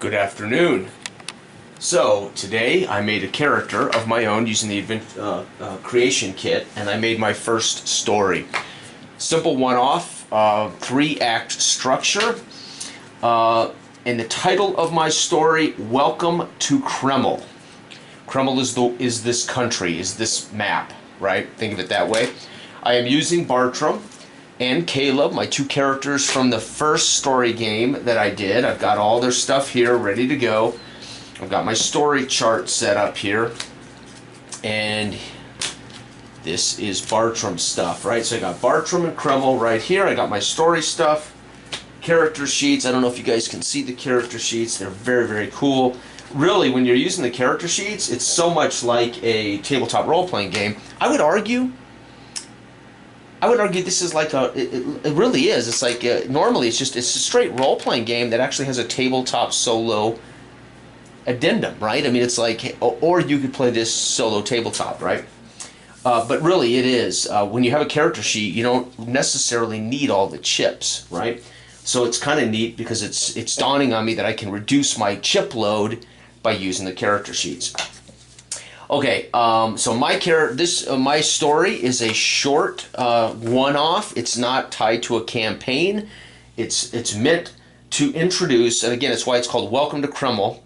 Good afternoon. So today I made a character of my own using the creation kit, and I made my first story. Simple one-off, 3-act structure, and the title of my story: Welcome to Kremel. Kremel is this country, is this map, right? Think of it that way. I am using Bartrum and Caleb, my two characters from the first story game that I did. I've got all their stuff here ready to go. I've got my story chart set up here, and this is Bartrum stuff, right? So I got Bartrum and Kremel right here. I got my story stuff, character sheets. I don't know if you guys can see the character sheets. They're very, very cool. Really, when you're using the character sheets, it's so much like a tabletop role-playing game. I would argue this is like it really is. It's like normally it's a straight role-playing game that actually has a tabletop solo addendum, right? I mean, it's like, or you could play this solo tabletop, right? But really it is. When you have a character sheet, you don't necessarily need all the chips, right? So it's kind of neat because it's dawning on me that I can reduce my chip load by using the character sheets. Okay, so my story is a short one-off. It's not tied to a campaign. It's meant to introduce, and again, it's why it's called Welcome to Kremel.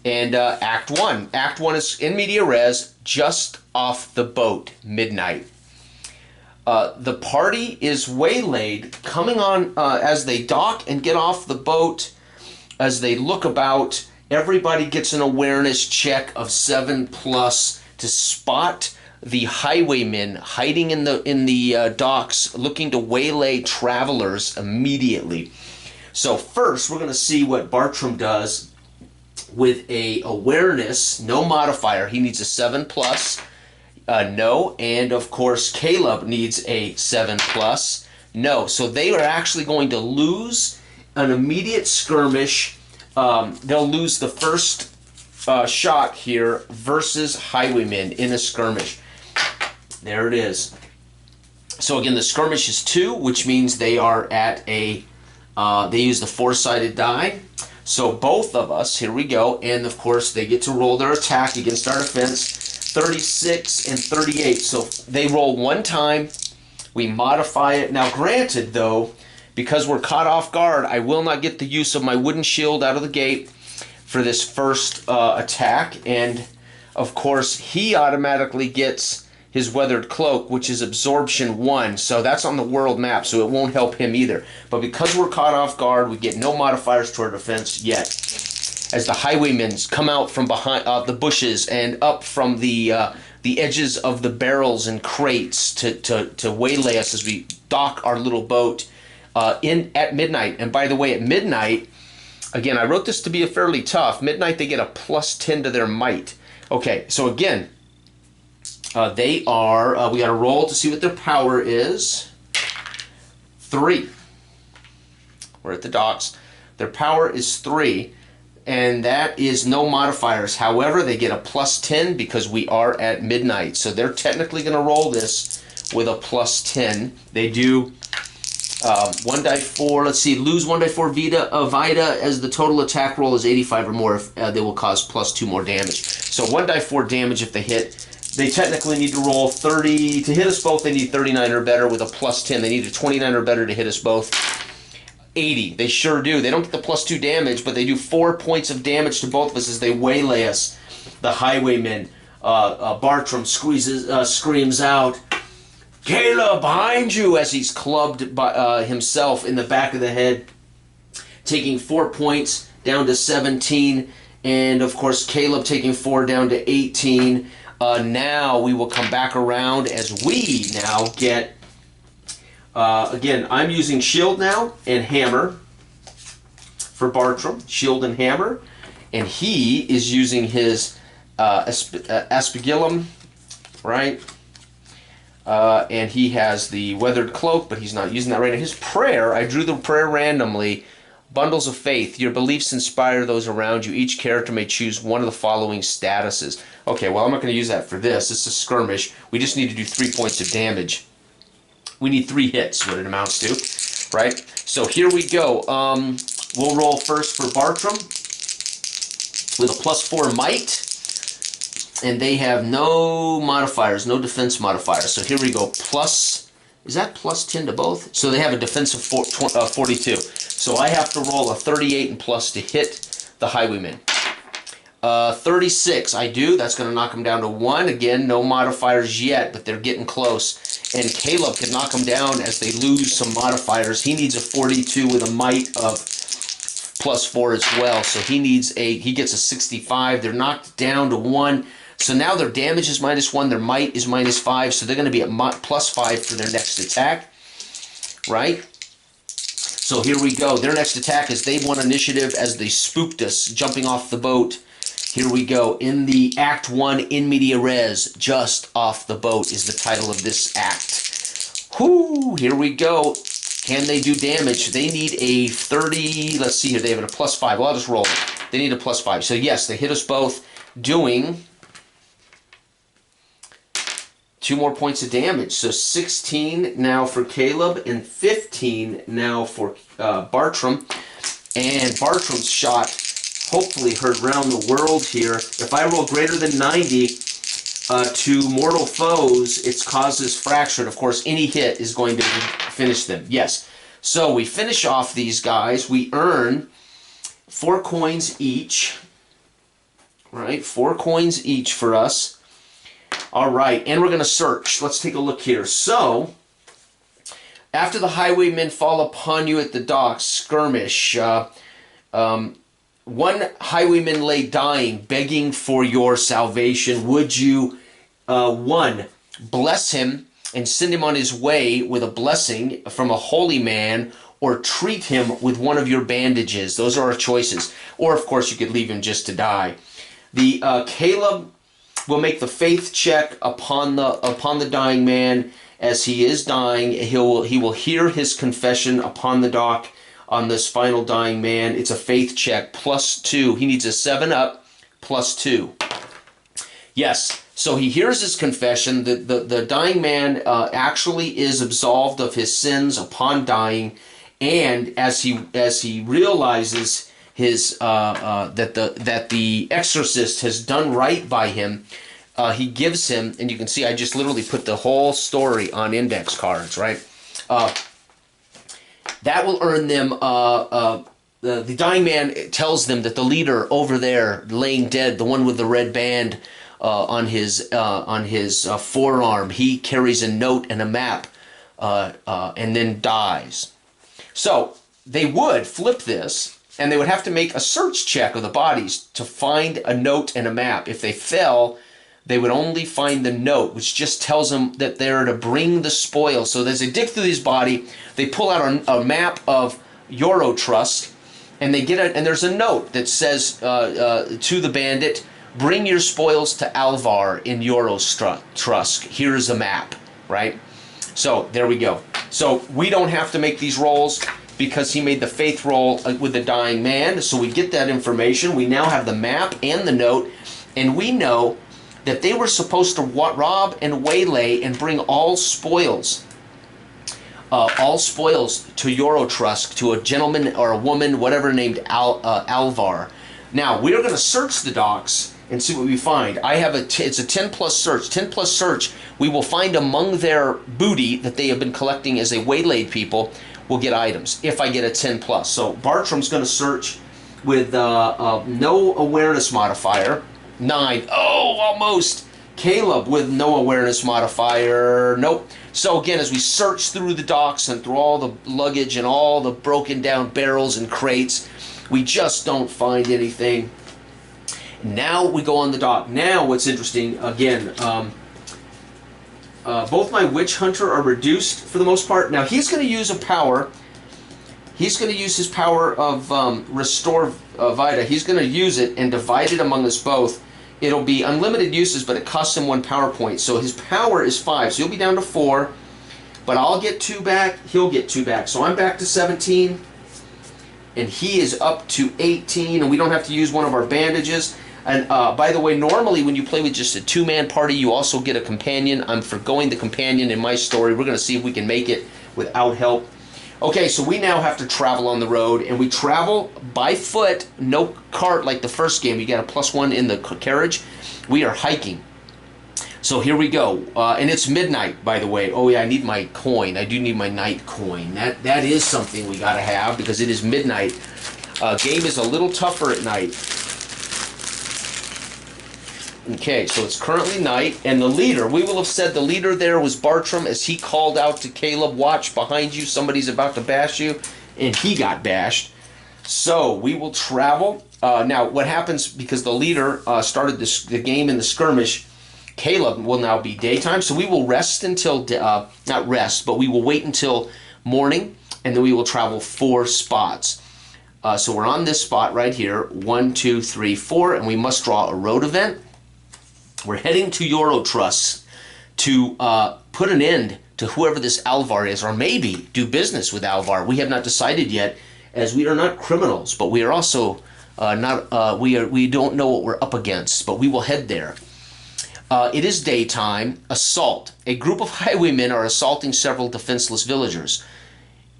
And Act 1. Act 1 is in media res, just off the boat, midnight. The party is waylaid, coming on as they dock and get off the boat. As they look about, everybody gets an awareness check of 7+ to spot the highwaymen hiding in the docks, looking to waylay travelers immediately. So first, we're going to see what Bartrum does with a awareness, no modifier. He needs a 7+, no, and of course Caleb needs a 7+, no. So they are actually going to lose an immediate skirmish. They'll lose the first shot here versus highwaymen in a skirmish. There it is. So again, the skirmish is 2, which means they are at a, they use the 4-sided die. So both of us, here we go, and of course they get to roll their attack against our defense, 36 and 38. So they roll one time, we modify it. Now granted though, because we're caught off guard, I will not get the use of my wooden shield out of the gate for this first attack, and of course he automatically gets his weathered cloak, which is absorption 1, so that's on the world map, so it won't help him either. But because we're caught off guard, we get no modifiers to our defense yet. As the highwaymen come out from behind the bushes and up from the edges of the barrels and crates to waylay us as we dock our little boat at midnight. And by the way, at midnight, again, I wrote this to be a fairly tough. Midnight, they get a +10 to their might. Okay, so again, they are, we got to roll to see what their power is. 3. We're at the docks. Their power is 3, and that is no modifiers. However, they get a +10 because we are at midnight. So they're technically going to roll this with a +10. They do 1 die 4. Let's see, lose 1 die 4 Vita as the total attack roll is 85 or more. If, they will cause +2 more damage. So 1 die 4 damage if they hit. They technically need to roll 30 to hit us both. They need 39 or better with a +10. They need a 29 or better to hit us both. 80. They sure do. They don't get the +2 damage, but they do 4 points of damage to both of us as they waylay us. The highwaymen. Bartrum screams out, "Caleb, behind you!" as he's clubbed by himself in the back of the head, taking 4 points down to 17, and of course Caleb taking 4 down to 18. Now we will come back around as we now get, again, I'm using shield now and hammer for Bartrum, shield and hammer, and he is using his aspergillum, right? And he has the weathered cloak, but he's not using that right now. His prayer, I drew the prayer randomly. Bundles of faith. Your beliefs inspire those around you. Each character may choose one of the following statuses. Okay, well, I'm not going to use that for this. It's a skirmish. We just need to do 3 points of damage. We need 3 hits, what it amounts to, right? So here we go. We'll roll first for Bartrum. with a +4 might. And they have no modifiers, no defense modifiers. So here we go. Is that +10 to both? So they have a defense of 42. So I have to roll a 38 and plus to hit the Highwaymen. 36, I do. That's going to knock them down to 1. Again, no modifiers yet, but they're getting close. And Caleb can knock them down as they lose some modifiers. He needs a 42 with a might of +4 as well. So he gets a 65. They're knocked down to 1. So now their damage is -1, their might is -5, so they're going to be at +5 for their next attack, right? So here we go. Their next attack is they won initiative as they spooked us, jumping off the boat. Here we go. In the Act 1, In Media Res, just off the boat is the title of this act. Whoo! Here we go. Can they do damage? They need a 30. Let's see here. They have a +5. Well, I'll just roll it. They need a +5. So yes, they hit us both, doing 2 more points of damage. So 16 now for Caleb and 15 now for Bartrum. And Bartrum's shot hopefully heard round the world here. If I roll greater than 90 to mortal foes, it causes fracture. Of course, any hit is going to finish them. Yes. So we finish off these guys. We earn 4 coins each. Right? 4 coins each for us. All right, and we're going to search. Let's take a look here. So, after the highwaymen fall upon you at the docks, skirmish. 1 highwayman lay dying, begging for your salvation. Would you, 1, bless him and send him on his way with a blessing from a holy man, or treat him with one of your bandages? Those are our choices. Or, of course, you could leave him just to die. The Caleb will make the faith check upon the dying man. As he is dying, he will hear his confession upon the dock on this final dying man. It's a faith check, +2. He needs a 7 up, +2. Yes, so he hears his confession. The dying man actually is absolved of his sins upon dying, and as he realizes that the exorcist has done right by him, he gives him, and you can see I just literally put the whole story on index cards, right? That will earn them. The dying man tells them that the leader over there, laying dead, the one with the red band on his forearm, he carries a note and a map, and then dies. So they would flip this, and they would have to make a search check of the bodies to find a note and a map. If they fell, they would only find the note, which just tells them that they're to bring the spoil. So as they dig through his body, they pull out a map of Eurotrust, and they and there's a note that says to the bandit, "Bring your spoils to Alvar in Eurotrust. Here's a map," right? So there we go. So we don't have to make these rolls, because he made the faith roll with the dying man. So we get that information. We now have the map and the note, and we know that they were supposed to rob and waylay and bring all spoils to Eurotrust, to a gentleman or a woman, whatever, named Alvar. Now, we're going to search the docks and see what we find. It's a 10+ search. 10+ search, we will find among their booty that they have been collecting as they waylaid people, we'll get items, if I get a 10+. So Bartrum's going to search with no awareness modifier, 9. Oh, almost. Caleb with no awareness modifier, nope. So again, as we search through the docks and through all the luggage and all the broken down barrels and crates, we just don't find anything. Now we go on the dock. Now what's interesting, again, both my witch hunter are reduced for the most part. Now he's going to use a power. He's going to use his power of Restore Vita. He's going to use it and divide it among us both. It'll be unlimited uses, but it costs him 1 power point. So his power is 5. So he'll be down to 4. But I'll get 2 back. He'll get 2 back. So I'm back to 17. And he is up to 18. And we don't have to use one of our bandages. And by the way, normally when you play with just a 2-man party, you also get a companion. I'm forgoing the companion in my story. We're going to see if we can make it without help. Okay, so we now have to travel on the road, and we travel by foot, no cart like the first game. You got a +1 in the carriage. We are hiking. So here we go, and it's midnight, by the way. Oh yeah, I need my coin. I do need my night coin. That is something we gotta have because it is midnight. Game is a little tougher at night. Okay, so it's currently night, and the leader, we will have said the leader there was Bartrum as he called out to Caleb, watch behind you, somebody's about to bash you, and he got bashed. So we will travel. Now, what happens, because the leader started the game in the skirmish, Caleb will now be daytime, so we will rest until, not rest, but we will wait until morning, and then we will travel 4 spots. So we're on this spot right here, 1, 2, 3, 4, and we must draw a road event. We're heading to Eurotrust to put an end to whoever this Alvar is, or maybe do business with Alvar. We have not decided yet, as we are not criminals, but we are also we don't know what we're up against, but we will head there. It is daytime. Assault. A group of highwaymen are assaulting several defenseless villagers.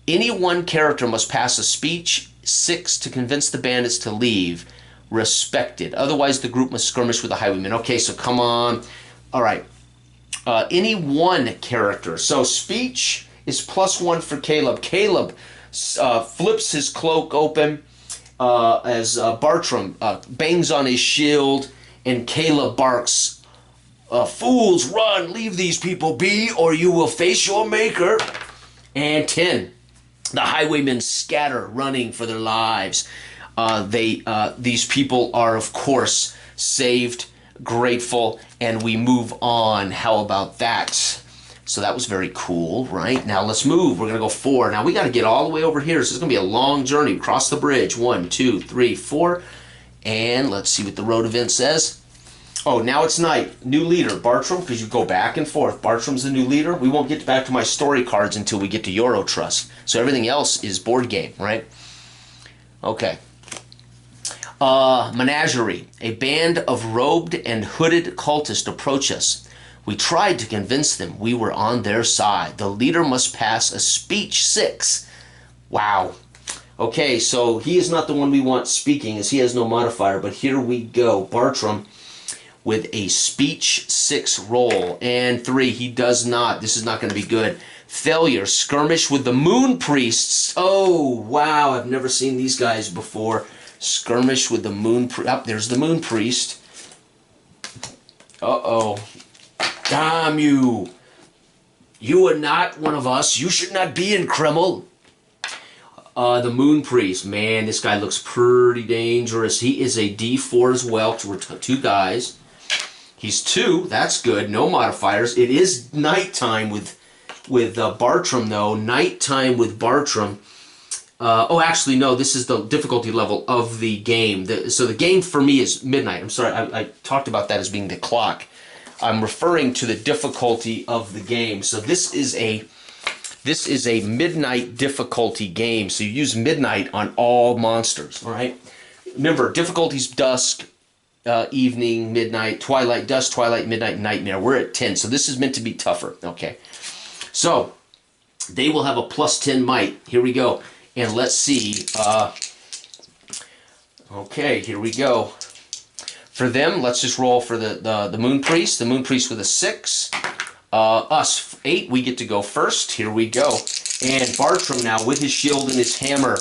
Any one character must pass a speech 6 to convince the bandits to leave. Respected. Otherwise, the group must skirmish with the highwaymen. Okay, so come on. All right. Any one character. So speech is +1 for Caleb. Caleb flips his cloak open as Bartrum bangs on his shield, and Caleb barks, "Fools, run! Leave these people be, or you will face your maker." And 10. The highwaymen scatter, running for their lives. These people are, of course, saved, grateful, and we move on. How about that? So that was very cool, right? Now let's move. We're going to go 4. Now we got to get all the way over here. So it's going to be a long journey. Cross the bridge. 1, 2, 3, 4. And let's see what the road event says. Oh, now it's night. New leader, Bartrum, because you go back and forth. Bartrum's the new leader. We won't get back to my story cards until we get to Eurotrust. So everything else is board game, right? Okay. Menagerie. A band of robed and hooded cultists approach us. We tried to convince them we were on their side. The leader must pass a speech 6. Wow. Okay, so he is not the one we want speaking, as he has no modifier, but here we go. Bartrum with a speech 6 roll. And 3, he does not. This is not going to be good. Failure. Skirmish with the moon priests. Oh, wow. I've never seen these guys before. Skirmish with the moon priest. Oh, there's the moon priest. Uh-oh. Damn you. You are not one of us. You should not be in Kremel. The moon priest. Man, this guy looks pretty dangerous. He is a D4 as well, because we're 2 guys. He's 2. That's good. No modifiers. It is nighttime with Bartrum, though. Nighttime with Bartrum. Oh, actually, no, this is the difficulty level of the game. So the game for me is midnight. I'm sorry, I talked about that as being the clock. I'm referring to the difficulty of the game. So this is a midnight difficulty game. So you use midnight on all monsters, all right? Remember, difficulty's dusk, evening, midnight, twilight, dusk, twilight, midnight, nightmare. We're at 10, so this is meant to be tougher, okay? So they will have a +10 might. Here we go. And let's see, okay, here we go. For them, let's just roll for the Moon Priest. The Moon Priest with a 6. Us, 8, we get to go first. Here we go. And Bartrum now, with his shield and his hammer,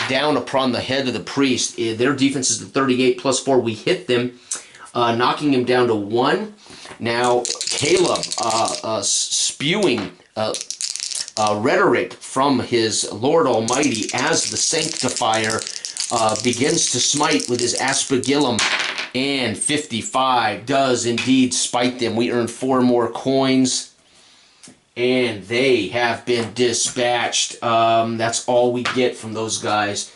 down upon the head of the priest. Their defense is 38 +4. We hit them, knocking him down to 1. Now, Caleb, spewing rhetoric from his Lord Almighty as the Sanctifier begins to smite with his Aspergillum, and 55 does indeed spite them. We earn 4 more coins, and they have been dispatched. That's all we get from those guys.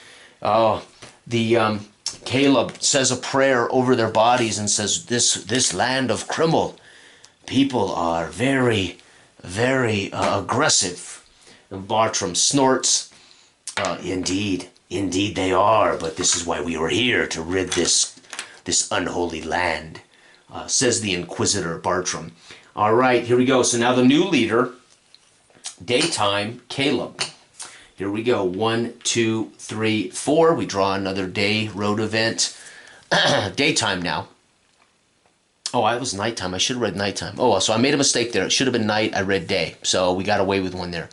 Caleb says a prayer over their bodies and says, this land of Kremel, people are very, very aggressive. And Bartrum snorts, indeed they are, but this is why we were here, to rid this unholy land, says the Inquisitor Bartrum. All right, here we go. So now the new leader, daytime, Caleb. Here we go. 1, 2, 3, 4. We draw another day road event. Daytime now. Oh, it was nighttime. I should have read nighttime. Oh, so I made a mistake there. It should have been night. I read day. So we got away with one there.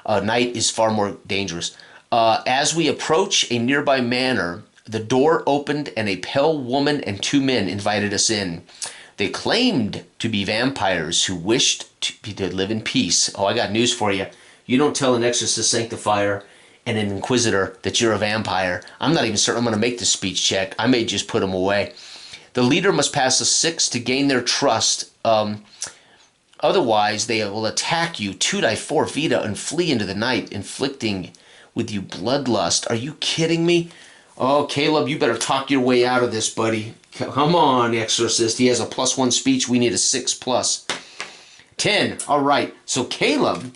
Night is far more dangerous. As we approach a nearby manor, the door opened and a pale woman and 2 men invited us in. They claimed to be vampires who wished to live in peace. Oh, I got news for you. You don't tell an exorcist sanctifier and an inquisitor that you're a vampire. I'm not even certain I'm going to make the speech check. I may just put them away. The leader must pass a 6 to gain their trust. Otherwise, they will attack you 2-4 vita and flee into the night, inflicting with you bloodlust. Are you kidding me? Oh, Caleb, you better talk your way out of this, buddy. Come on, exorcist. He has a +1 speech. We need a 6+. 10. All right. So Caleb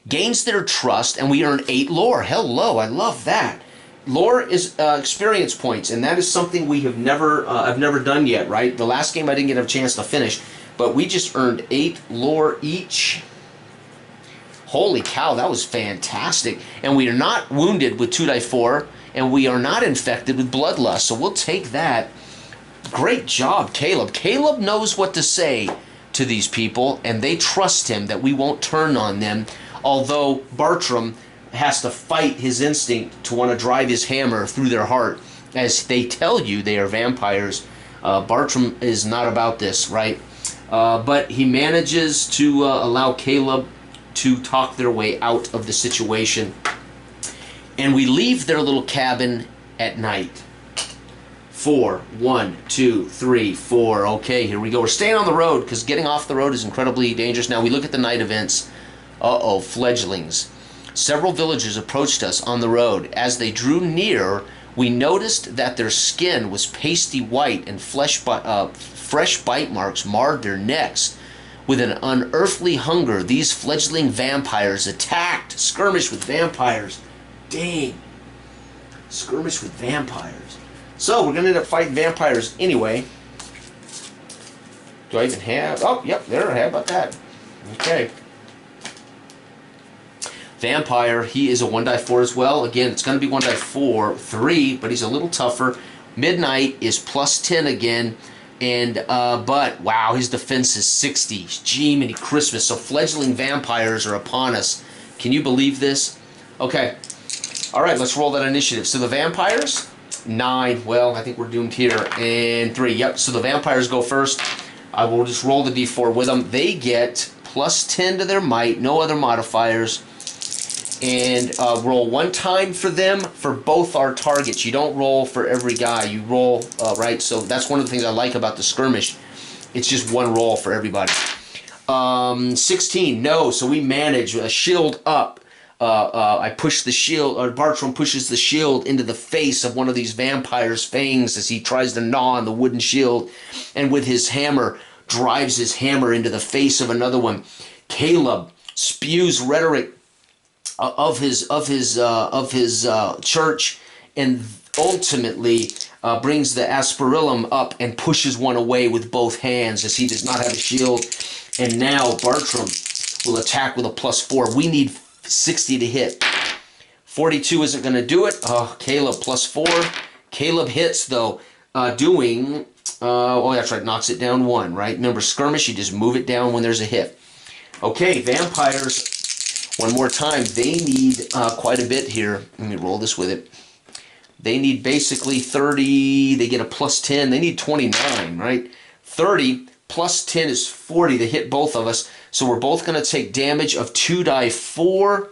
gains their trust, and we earn 8 lore. Hello, I love that. Lore is experience points, and that is something we have I've never done yet, right? The last game I didn't get a chance to finish, but we just earned 8 lore each. Holy cow, that was fantastic. And we are not wounded with 2-4, and we are not infected with bloodlust, so we'll take that. Great job, Caleb. Caleb knows what to say to these people, and they trust him that we won't turn on them, although Bartrum has to fight his instinct to want to drive his hammer through their heart. As they tell you they are vampires, Bartrum is not about this, right? But he manages to allow Caleb to talk their way out of the situation. And we leave their little cabin at night. 4, 1, 2, 3, 4. Okay, here we go. We're staying on the road because getting off the road is incredibly dangerous. Now we look at the night events. Uh-oh, fledglings. Several villagers approached us on the road. As they drew near, we noticed that their skin was pasty white and fresh bite marks marred their necks. With an unearthly hunger, these fledgling vampires attacked. Skirmish with vampires. Dang. Skirmish with vampires. So, we're going to end up fighting vampires anyway. Do I even have... Oh, yep, there I have. How about that? Okay. Vampire, he is a 1-4 as well. Again, it's going to be 1-4, 3, but he's a little tougher. Midnight is +10 again. And, but, wow, his defense is 60. Gee, many Christmas. So fledgling vampires are upon us. Can you believe this? Okay. All right, let's roll that initiative. So the vampires, 9. Well, I think we're doomed here. And 3. Yep, so the vampires go first. I will just roll the d4 with them. They get +10 to their might, no other modifiers. And roll 1 time for them for both our targets. You don't roll for every guy. You roll, right? So that's one of the things I like about the skirmish. It's just 1 roll for everybody. 16, no. So we manage a shield up. I push the shield, or Bartrum pushes the shield into the face of one of these vampires' fangs as he tries to gnaw on the wooden shield. And with his hammer, drives his hammer into the face of another one. Caleb spews rhetoric of his church, and ultimately brings the asperillum up and pushes one away with both hands as he does not have a shield. And now Bartrum will attack with a +4. We need 60 to hit. 42 isn't going to do it. Caleb +4. Caleb hits though, doing oh that's right, knocks it down 1, right? Remember skirmish, you just move it down when there's a hit. Okay, vampires. One more time, they need quite a bit here. Let me roll this with it. They need basically 30. They get a +10. They need 29, right? 30 +10 is 40. They hit both of us. So we're both going to take damage of 2-4.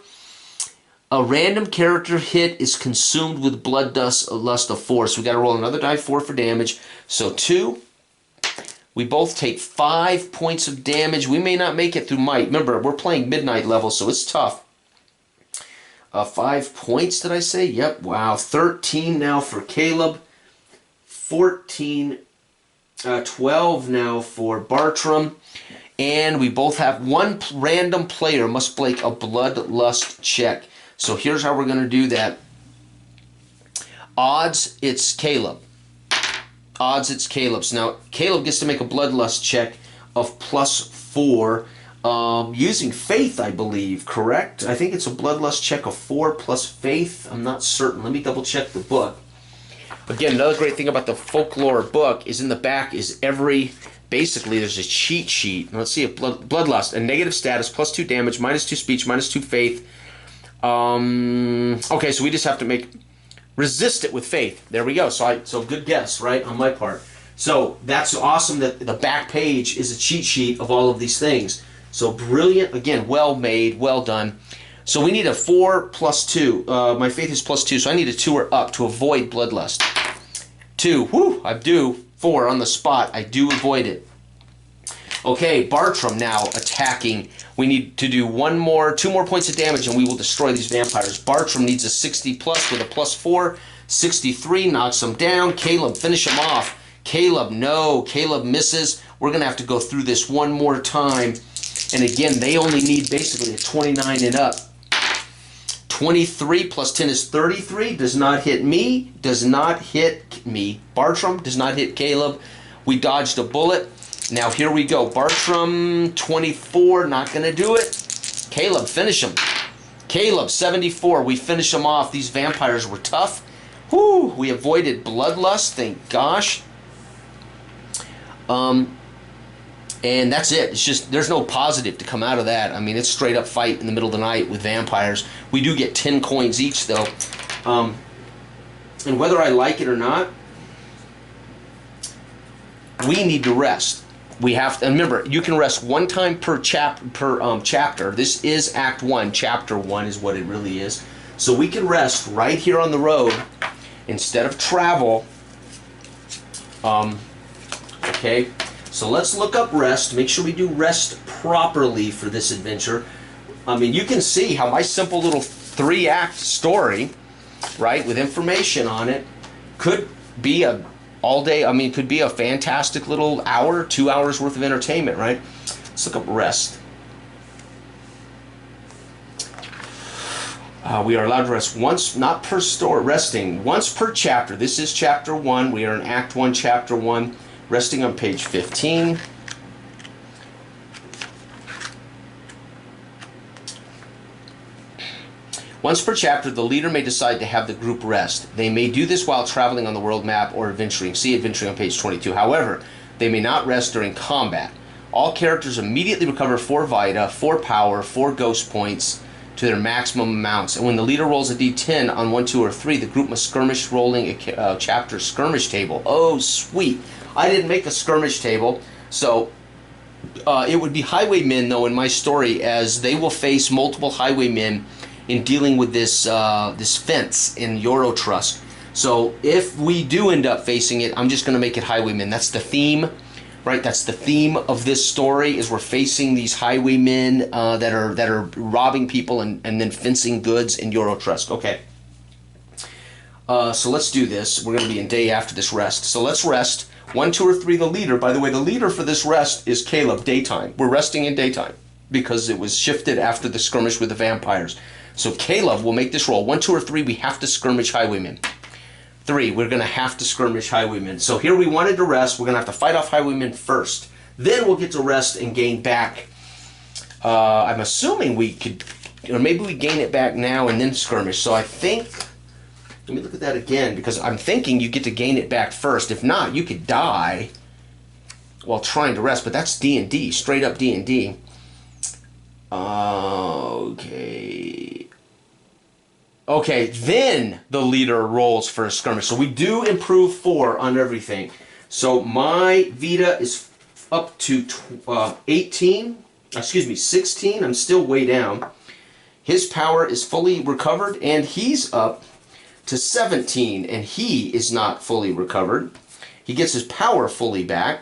A random character hit is consumed with lust of 4. So we got to roll another die 4 for damage. So 2. We both take 5 points of damage. We may not make it through might. Remember, we're playing midnight level, so it's tough. 5 points, did I say? Yep, wow. 13 now for Caleb. 14, 12 now for Bartrum. And we both have 1 random player must make a bloodlust check. So here's how we're going to do that. Odds, it's Caleb. Odds, it's Caleb's. Now, Caleb gets to make a bloodlust check of +4. Using faith, I believe, correct? I think it's a bloodlust check of 4 plus faith. I'm not certain. Let me double check the book. Again, another great thing about the Folklore book is in the back is basically there's a cheat sheet. Let's see if bloodlust, a negative status, +2 damage, -2 speech, -2 faith. Okay, so we just have to resist it with faith. There we go. So good guess, right, on my part. So that's awesome that the back page is a cheat sheet of all of these things. So brilliant, again, well made, well done. So we need a 4 plus 2. My faith is +2, so I need a 2 or up to avoid bloodlust. 2, whew, I do. 4 on the spot, I do avoid it. Okay, Bartrum now attacking. We need to do 2 more points of damage, and we will destroy these vampires. Bartrum needs a 60 plus with a +4. 63 knocks him down. Caleb, finish him off. Caleb, no. Caleb misses. We're going to have to go through this one more time. And again, they only need basically a 29 and up. 23 plus 10 is 33. Does not hit me. Does not hit me. Bartrum does not hit Caleb. We dodged a bullet. Now here we go. Bartrum, 24. Not going to do it. Caleb, finish him. Caleb, 74. We finish him off. These vampires were tough. Whew. We avoided bloodlust. Thank gosh. And that's it. It's just, there's no positive to come out of that. I mean, it's straight up fight in the middle of the night with vampires. We do get 10 coins each, though. And whether I like it or not, we need to rest. We have to, and remember, you can rest 1 time per chapter. This is Act 1. Chapter 1 is what it really is. So we can rest right here on the road instead of travel. Okay. So let's look up rest, make sure we do rest properly for this adventure. I mean, you can see how my simple little 3-act story, right, with information on it, could be a all day, I mean, could be a fantastic little hour, 2 hours worth of entertainment, right? Let's look up rest. We are allowed to rest once, not per store, resting once per chapter. This is chapter 1. We are in Act 1, chapter 1. Resting on page 15. Once per chapter, the leader may decide to have the group rest. They may do this while traveling on the world map or adventuring. See adventuring on page 22. However, they may not rest during combat. All characters immediately recover 4 Vita, 4 power, 4 ghost points to their maximum amounts. And when the leader rolls a d10 on 1, 2, or 3, the group must skirmish rolling a chapter skirmish table. Oh, sweet. I didn't make a skirmish table, so it would be highwaymen, though, in my story, as they will face multiple highwaymen in dealing with this this fence in Eurotrust. So if we do end up facing it, I'm just going to make it highwaymen. That's the theme, right? That's the theme of this story, is we're facing these highwaymen that are robbing people and then fencing goods in Eurotrust. Okay. So let's do this. We're going to be in day after this rest. So let's rest. 1, 2, or 3, the leader. By the way, the leader for this rest is Caleb, daytime. We're resting in daytime because it was shifted after the skirmish with the vampires. So Caleb will make this roll. 1, 2, or 3, we have to skirmish highwaymen. 3, we're going to have to skirmish highwaymen. So here we wanted to rest. We're going to have to fight off highwaymen first. Then we'll get to rest and gain back. I'm assuming we could, or maybe we gain it back now and then skirmish. So I think... Let me look at that again, because I'm thinking you get to gain it back first. If not, you could die while trying to rest, but that's D&D, straight up D&D. Okay. Okay, then the leader rolls for a skirmish. So we do improve 4 on everything. So my Vita is up to 16. I'm still way down. His power is fully recovered, and he's up to 17, and he is not fully recovered. He gets his power fully back.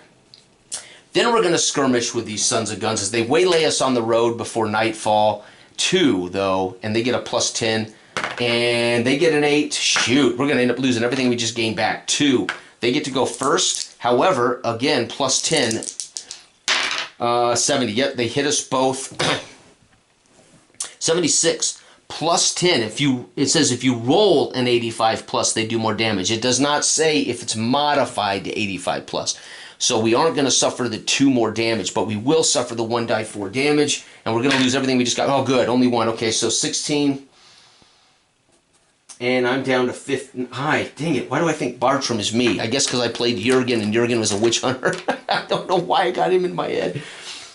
Then we're going to skirmish with these sons of guns as they waylay us on the road before nightfall. 2, though, and they get a +10, and they get an 8. Shoot, we're going to end up losing everything we just gained back. 2. They get to go first. However, again, +10, 70. Yep, they hit us both. 76. +10, it says if you roll an 85 plus, they do more damage. It does not say if it's modified to 85 plus. So we aren't going to suffer the 2 more damage, but we will suffer the 1 die 4 damage, and we're going to lose everything we just got. Oh, good, only 1. Okay, so 16. And I'm down to 15. Hi, dang it. Why do I think Bartrum is me? I guess because I played Jurgen, and Jurgen was a witch hunter. I don't know why I got him in my head.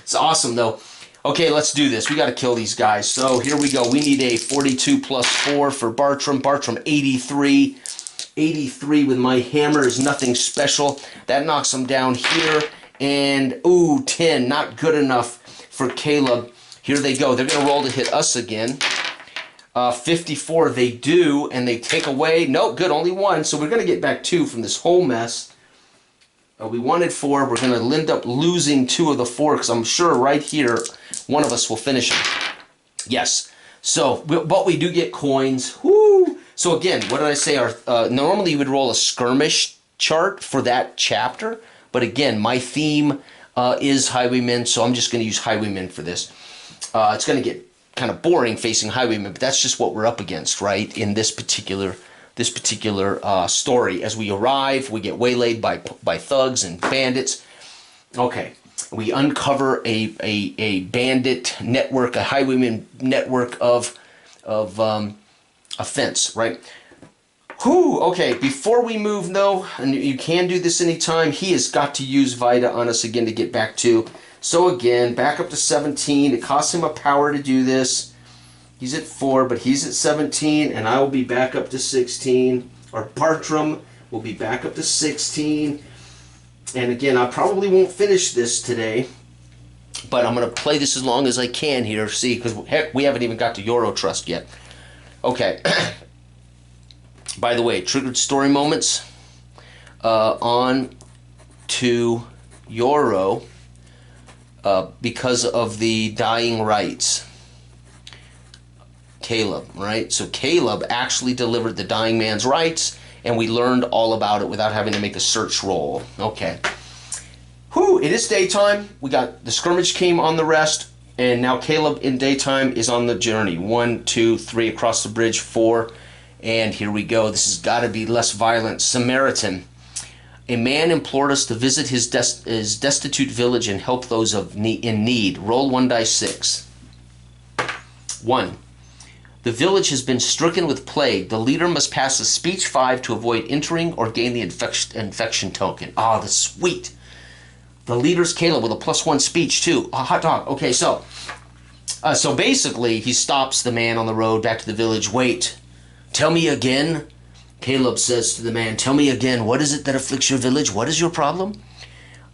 It's awesome, though. Okay, let's do this. We got to kill these guys. So here we go. We need a 42 plus 4 for Bartrum. Bartrum, 83. 83 with my hammer is nothing special. That knocks him down here. And, ooh, 10. Not good enough for Caleb. Here they go. They're going to roll to hit us again. 54 they do, and they take away. Nope, good, only 1. So we're going to get back 2 from this whole mess. We wanted 4. We're going to end up losing 2 of the 4 because I'm sure right here one of us will finish him. Yes. So, but we do get coins. Woo! So again, what did I say? Normally you would roll a skirmish chart for that chapter, but again, my theme is Highwaymen, so I'm just going to use Highwaymen for this. It's going to get kind of boring facing Highwaymen, but that's just what we're up against, right? In this particular story. As we arrive, we get waylaid by thugs and bandits. Okay, we uncover a bandit network, a Highwayman network of offense, right? Whew, okay, before we move, though, and you can do this anytime, he has got to use Vita on us again to get back to. So again, back up to 17. It costs him a power to do this. He's at 4, but he's at 17, and I will be back up to 16. Or Bartrum will be back up to 16. And again, I probably won't finish this today, but I'm going to play this as long as I can here, see, because heck, we haven't even got to Eurotrust yet. Okay. By the way, triggered story moments on to Euro because of the dying rights. Caleb, right? So Caleb actually delivered the dying man's rights, and we learned all about it without having to make a search roll. Okay. Whew, it is daytime. We got the skirmish came on the rest, and now Caleb in daytime is on the journey. 1, 2, 3 across the bridge, 4, and here we go. This has got to be less violent. Samaritan. A man implored us to visit his destitute village and help those in need. Roll 1 die 6. 1. The village has been stricken with plague. The leader must pass a speech 5 to avoid entering or gain the infection token. Ah, that's sweet. The leader's Caleb with a +1 speech too. A hot dog. Okay, so basically he stops the man on the road back to the village. Wait, tell me again. Caleb says to the man, tell me again, what is it that afflicts your village? What is your problem?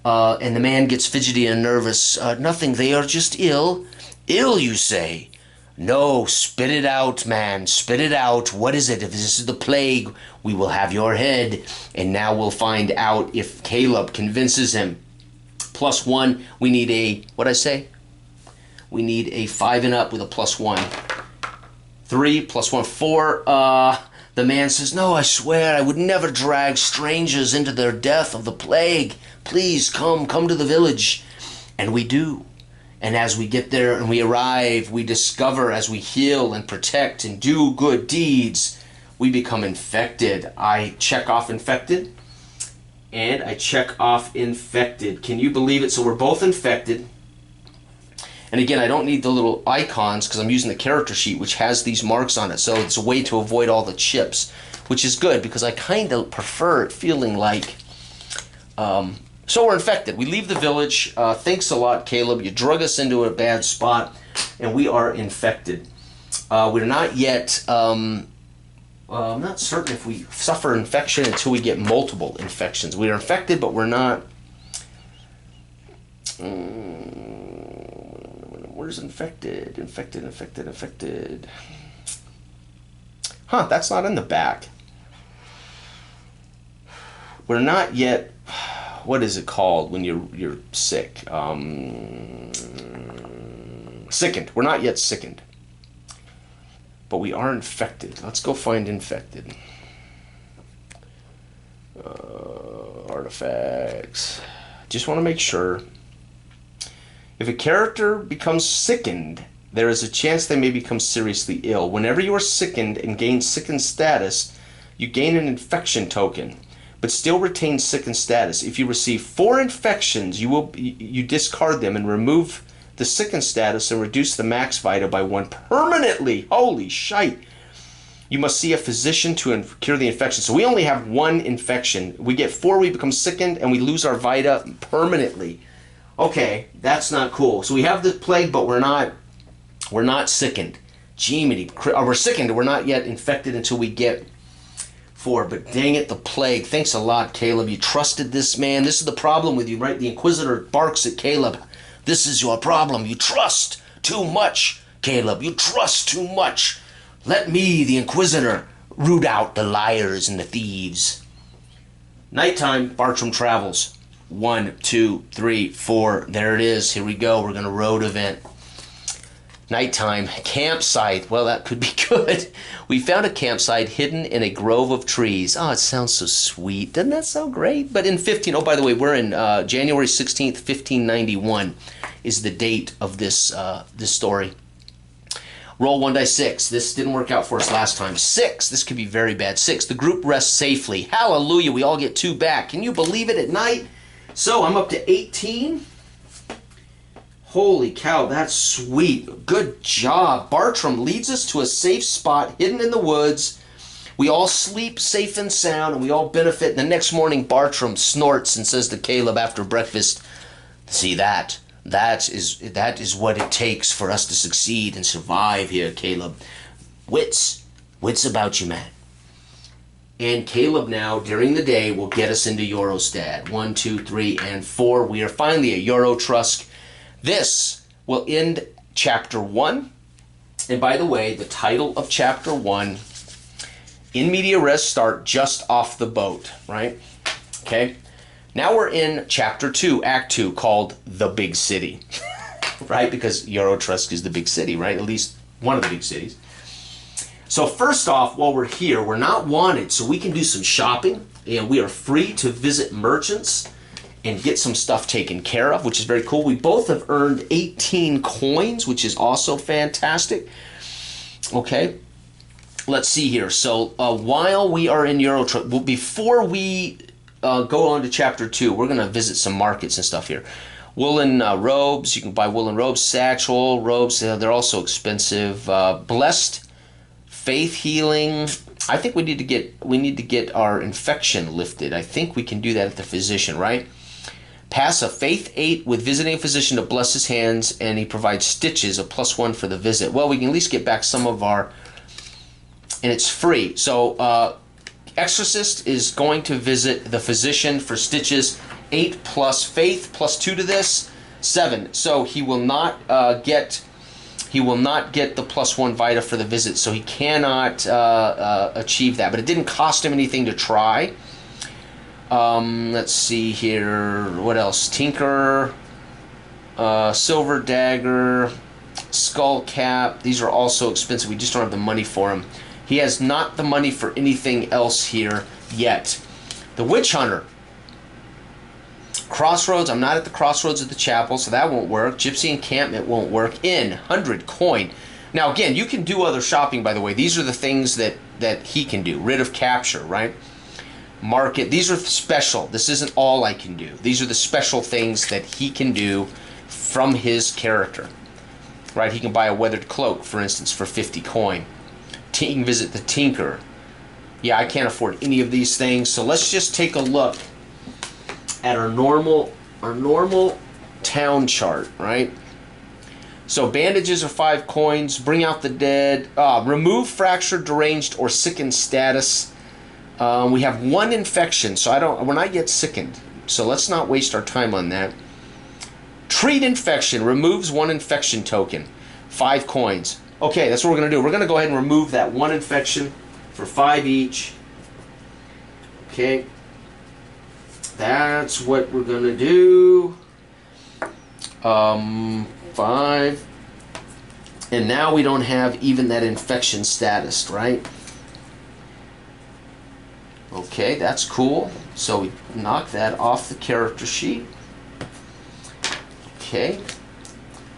And the man gets fidgety and nervous. Nothing, they are just ill. Ill, you say? No, spit it out, man. Spit it out. What is it? If this is the plague, we will have your head. And now we'll find out if Caleb convinces him. +1, we need a, what'd I say? We need a 5 and up with a +1. 3, +1, 4. The man says, no, I swear I would never drag strangers into their death of the plague. Please come to the village. And we do. And as we get there and we arrive, we discover as we heal and protect and do good deeds, we become infected. I check off infected, and I check off infected. Can you believe it? So we're both infected. And again, I don't need the little icons because I'm using the character sheet, which has these marks on it. So it's a way to avoid all the chips, which is good because I kind of prefer it feeling like... So we're infected. We leave the village. Thanks a lot, Caleb. You drug us into a bad spot, and we are infected. We're not yet... I'm not certain if we suffer infection until we get multiple infections. We are infected, but we're not... Where's infected? Infected. Huh, that's not in the back. We're not yet... What is it called when you're sick? Sickened. We're not yet sickened. But we are infected. Let's go find infected. Artifacts. Just want to make sure. If a character becomes sickened, there is a chance they may become seriously ill. Whenever you are sickened and gain sickened status, you gain an infection token. but still retain sickened status. If you receive 4 infections, you discard them and remove the sickened status and reduce the max vita by 1 permanently. Holy shite. You must see a physician to cure the infection. So we only have 1 infection. We get 4, we become sickened, and we lose our vita permanently. Okay, that's not cool. So we have the plague, but we're not sickened. Jiminy, we're sickened. We're not yet infected until we get 4. But dang it, the plague. Thanks a lot, Caleb. You trusted this man. This is the problem with you, right? The Inquisitor barks at Caleb. This is your problem. You trust too much, Caleb. You trust too much. Let me, the Inquisitor, root out the liars and the thieves. Nighttime, Bartrum travels. 1, 2, 3, 4. There it is. Here we go. We're going to road event. Nighttime. Campsite. Well, that could be good. We found a campsite hidden in a grove of trees. Oh, it sounds so sweet. Doesn't that sound great? But in 15... Oh, by the way, we're in January 16th, 1591 is the date of this story. Roll 1 dice 6. This didn't work out for us last time. 6. This could be very bad. 6. The group rests safely. Hallelujah. We all get 2 back. Can you believe it at night? So I'm up to 18. Holy cow, that's sweet. Good job. Bartrum leads us to a safe spot hidden in the woods. We all sleep safe and sound, and we all benefit. The next morning, Bartrum snorts and says to Caleb after breakfast, see that? That is what it takes for us to succeed and survive here, Caleb. Wits about you, man. And Caleb now, during the day, will get us into Eurostad. 1, 2, 3, and 4. We are finally at Eurotrust. This will end Chapter 1. And by the way, the title of Chapter 1, In Media Res, start just off the boat, right? Okay. Now we're in Chapter 2, Act 2, called The Big City, right? Because Eurotrust is the big city, right? At least one of the big cities. So first off, while we're here, we're not wanted, so we can do some shopping, and we are free to visit merchants and get some stuff taken care of, which is very cool. We both have earned 18 coins, which is also fantastic. Okay, let's see here. So while we are in Eurotrust, well, before we go on to Chapter 2, we're going to visit some markets and stuff here. Woolen robes, you can buy woolen robes, satchel robes, they're also expensive. Blessed faith healing. I think we need to get our infection lifted. I think we can do that at the physician, right? Pass a faith 8 with visiting a physician to bless his hands, and he provides stitches, a +1 for the visit. Well, we can at least get back some of our, and it's free. So exorcist is going to visit the physician for stitches. 8 plus faith +2 to this, 7. So he will not get the +1 vita for the visit, so he cannot achieve that. But it didn't cost him anything to try. Let's see here. What else? Tinker, silver dagger, skull cap. These are also expensive. We just don't have the money for them. He has not the money for anything else here yet. The witch hunter. Crossroads. I'm not at the crossroads of the chapel, so that won't work. Gypsy encampment won't work. Inn, 100 coin. Now again, you can do other shopping, by the way. These are the things that he can do. Writ of capture, right? Market. These are special. This isn't all I can do. These are the special things that he can do from his character, right? He can buy a weathered cloak, for instance, for 50 coin. He can visit the tinker. Yeah, I can't afford any of these things, so let's just take a look at our normal town chart, right? So bandages are 5 coins. Bring out the dead. Remove fractured, deranged, or sickened status. We have 1 infection, so we're not yet sickened. So let's not waste our time on that. Treat infection. Removes 1 infection token. 5 coins. Okay, that's what we're going to do. We're going to go ahead and remove that 1 infection for 5 each. Okay. That's what we're going to do. 5. And now we don't have even that infection status, right? Okay, that's cool. So we knock that off the character sheet. Okay.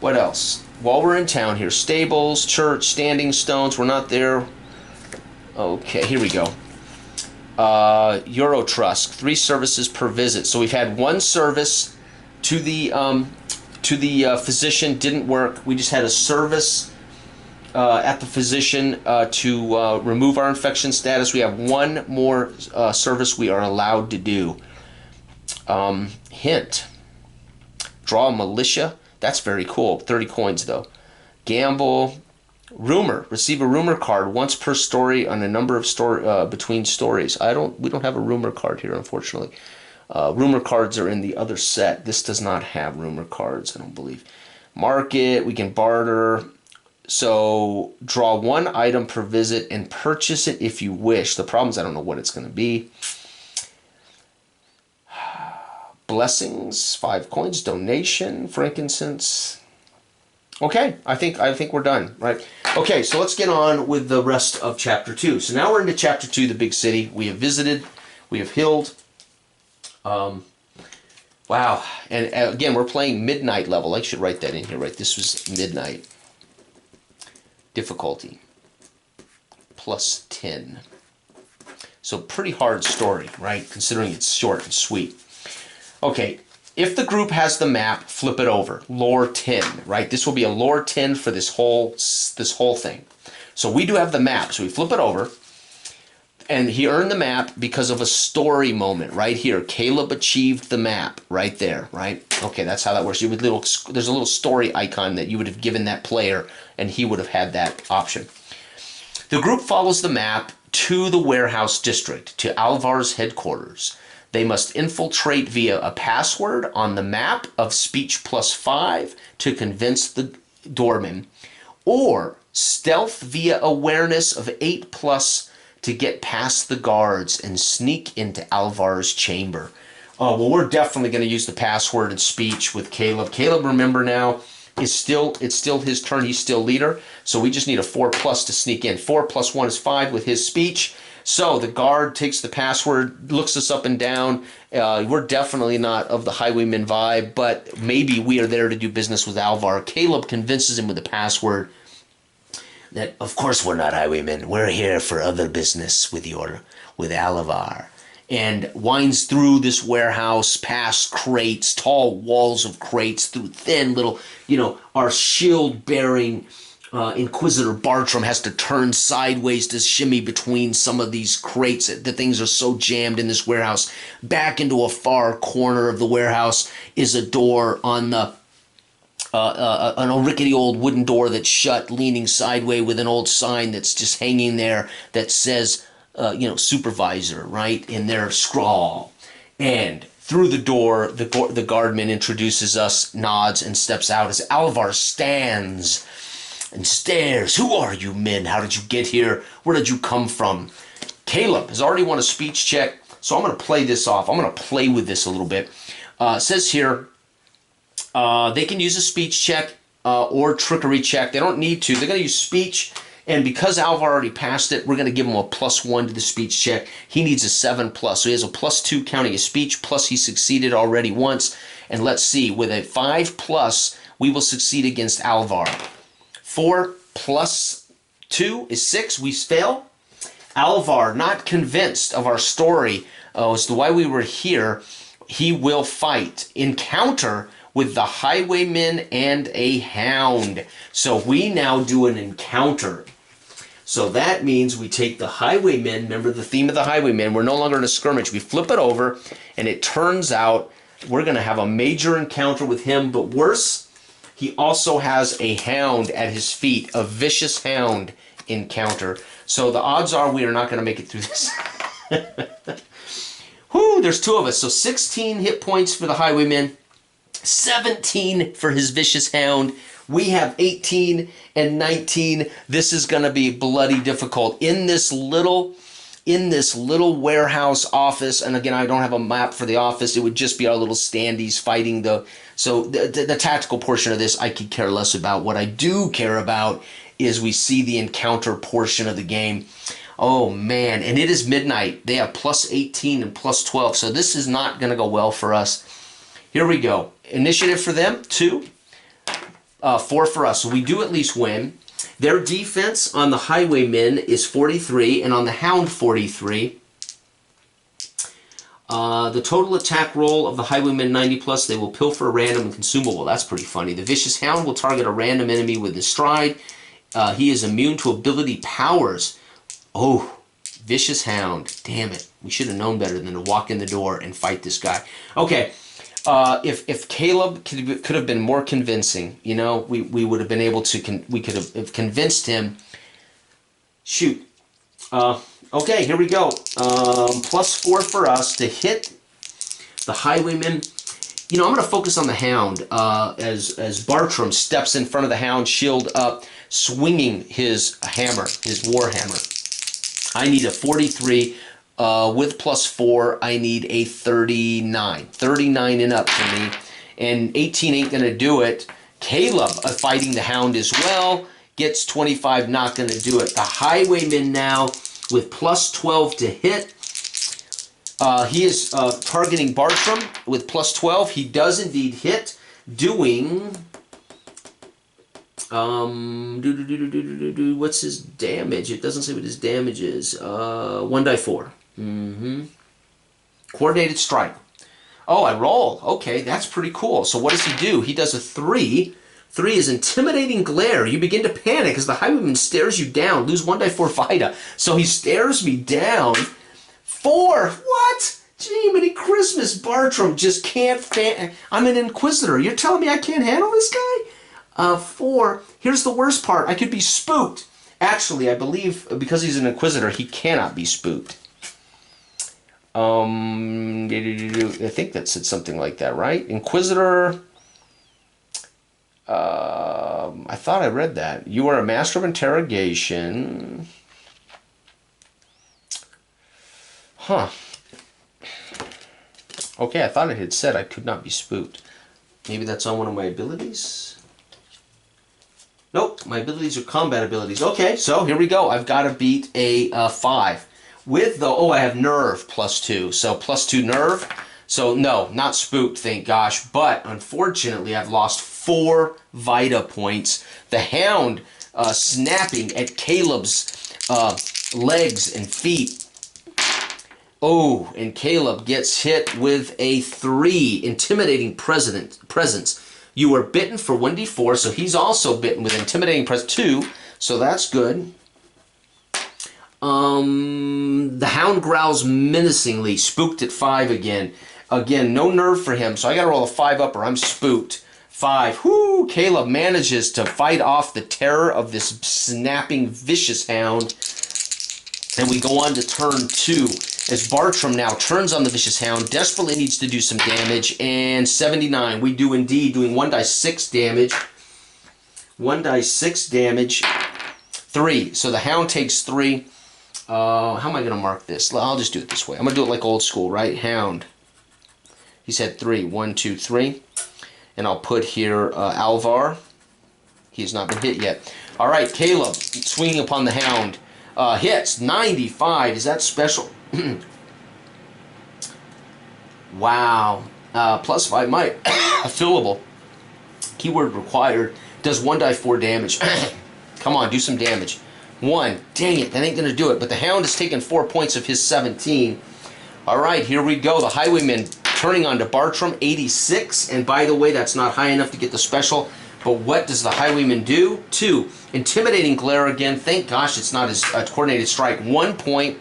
What else? While we're in town here, stables, church, standing stones. We're not there. Okay, here we go. Eurotrust, 3 services per visit. So we've had 1 service to the physician, didn't work. We just had a service at the physician to remove our infection status. We have 1 more service we are allowed to do. Hint. Draw a militia. That's very cool. 30 coins though. Gamble. Rumor. Receive a rumor card once per story on a number of between stories. We don't have a rumor card here, unfortunately. Rumor cards are in the other set. This does not have rumor cards, I don't believe. Market. We can barter. So draw 1 item per visit and purchase it if you wish. The problem is I don't know what it's going to be. Blessings. 5 coins. Donation. Frankincense. Okay, I think we're done, right? Okay, so let's get on with the rest of Chapter 2. So now we're into Chapter 2, the big city. We have visited, we have healed. Wow, and again, we're playing midnight level. I should write that in here, right? This was midnight. Difficulty, +10. So pretty hard story, right? Considering it's short and sweet. Okay. If the group has the map, flip it over. Lore 10, right? This will be a lore 10 for this whole thing. So we do have the map. So we flip it over. And he earned the map because of a story moment right here. Caleb achieved the map right there, right? Okay, that's how that works. There's a little story icon that you would have given that player, and he would have had that option. The group follows the map to the warehouse district, to Alvar's headquarters. They must infiltrate via a password on the map of speech +5 to convince the doorman, or stealth via awareness of 8+ to get past the guards and sneak into Alvar's chamber. Oh, well, we're definitely going to use the password and speech with Caleb. Caleb, remember now, it's still his turn. He's still leader. So we just need a 4+ to sneak in. 4 + 1 is 5 with his speech. So the guard takes the password, looks us up and down. We're definitely not of the highwayman vibe, but maybe we are there to do business with Alvar. Caleb convinces him with the password that, of course, we're not highwaymen. We're here for other business with Alvar. And winds through this warehouse, past crates, tall walls of crates, through thin little, our shield-bearing Inquisitor Bartrum has to turn sideways to shimmy between some of these crates. The things are so jammed in this warehouse. Back into a far corner of the warehouse is a door on the an rickety old wooden door that's shut, leaning sideways with an old sign that's just hanging there that says, supervisor, right, in their scrawl. And through the door, the guardman introduces us, nods, and steps out as Alvar stands and stares. Who are you men? How did you get here? Where did you come from? Caleb has already won a speech check, so I'm going to play this off. I'm going to play with this a little bit. It says here, they can use a speech check or trickery check. They don't need to. They're going to use speech, and because Alvar already passed it, we're going to give him a +1 to the speech check. He needs a 7+, so he has a +2 counting his speech, plus he succeeded already once. And let's see, with a 5+, we will succeed against Alvar. 4 + 2 is 6. We fail. Alvar, not convinced of our story as to why we were here, he will fight. Encounter with the highwaymen and a hound. So we now do an encounter. So that means we take the highwaymen. Remember the theme of the highwaymen. We're no longer in a skirmish. We flip it over, and it turns out we're going to have a major encounter with him, but worse, he also has a hound at his feet, a vicious hound encounter. So the odds are we are not going to make it through this. Whew, there's 2 of us. So 16 hit points for the highwayman, 17 for his vicious hound. We have 18 and 19. This is going to be bloody difficult. In this little warehouse office, and again, I don't have a map for the office. It would just be our little standees fighting the tactical portion of this I could care less about. What I do care about is we see the encounter portion of the game. Oh man, and it is midnight. They have +18 and +12, so this is not going to go well for us. Here we go. Initiative for them, 2. 4 for us, so we do at least win. Their defense on the highwaymen is 43, and on the hound 43. The total attack roll of the Highwayman 90 plus, they will pilfer a random and consumable. That's pretty funny. The Vicious Hound will target a random enemy with his stride. He is immune to ability powers. Oh, Vicious Hound. Damn it. We should have known better than to walk in the door and fight this guy. Okay. If Caleb could have been more convincing, you know, we would have been able to, we could have convinced him. Shoot. Okay, here we go. +4 for us to hit the Highwayman. You know, I'm going to focus on the Hound as Bartrum steps in front of the Hound, shield up, swinging his hammer, his war hammer. I need a 43. With +4, I need a 39. 39 and up for me. And 18 ain't going to do it. Caleb, fighting the Hound as well, gets 25, not going to do it. The Highwayman now with +12 to hit. He is targeting Bartrum with +12. He does indeed hit, doing... what's his damage? It doesn't say what his damage is. 1 die 4. Coordinated strike. Oh, I roll. Okay, that's pretty cool. So what does he do? He does a 3. 3 is intimidating glare. You begin to panic as the Highwayman stares you down. Lose 1 die 4 Vita. So he stares me down. 4. What? Gee, many Christmas. Bartrum just can't I'm an Inquisitor. You're telling me I can't handle this guy? 4. Here's the worst part. I could be spooked. Actually, I believe because he's an Inquisitor, he cannot be spooked. I think that said something like that, right? Inquisitor. I thought I read that. You are a master of interrogation. Huh. Okay, I thought it had said I could not be spooked. Maybe that's on one of my abilities? Nope, my abilities are combat abilities. Okay, so here we go. I've got to beat a 5. With the, oh, I have nerve +2. So +2 nerve. So no, not spooked, thank gosh. But unfortunately, I've lost 4 Vita points. The Hound snapping at Caleb's legs and feet. Oh, and Caleb gets hit with a 3. Intimidating presence. You are bitten for 1d4, so he's also bitten with intimidating presence 2. So that's good. The Hound growls menacingly, spooked at 5 again. Again, no nerve for him, so I gotta roll a 5 up or I'm spooked. 5. Whoo! Caleb manages to fight off the terror of this snapping, vicious Hound. And we go on to turn 2. As Bartrum now turns on the vicious Hound, desperately needs to do some damage, and 79. We do indeed, doing 1 die 6 damage. 1 die 6 damage. 3. So the Hound takes 3. How am I going to mark this? I'll just do it this way. I'm going to do it like old school, right? Hound. He's had 3. 1, 2, 3. And I'll put here Alvar. He's not been hit yet. All right, Caleb, swinging upon the Hound. Hits 95. Is that special? Wow. +5 might. Fillable. Keyword required. Does 1 die 4 damage. Come on, do some damage. 1. Dang it, that ain't going to do it. But the Hound has taken 4 points of his 17. All right, here we go. The Highwayman turning on to Bartrum, 86. And by the way, that's not high enough to get the special. But what does the Highwayman do? 2. Intimidating glare again. Thank gosh it's not his coordinated strike. 1 point.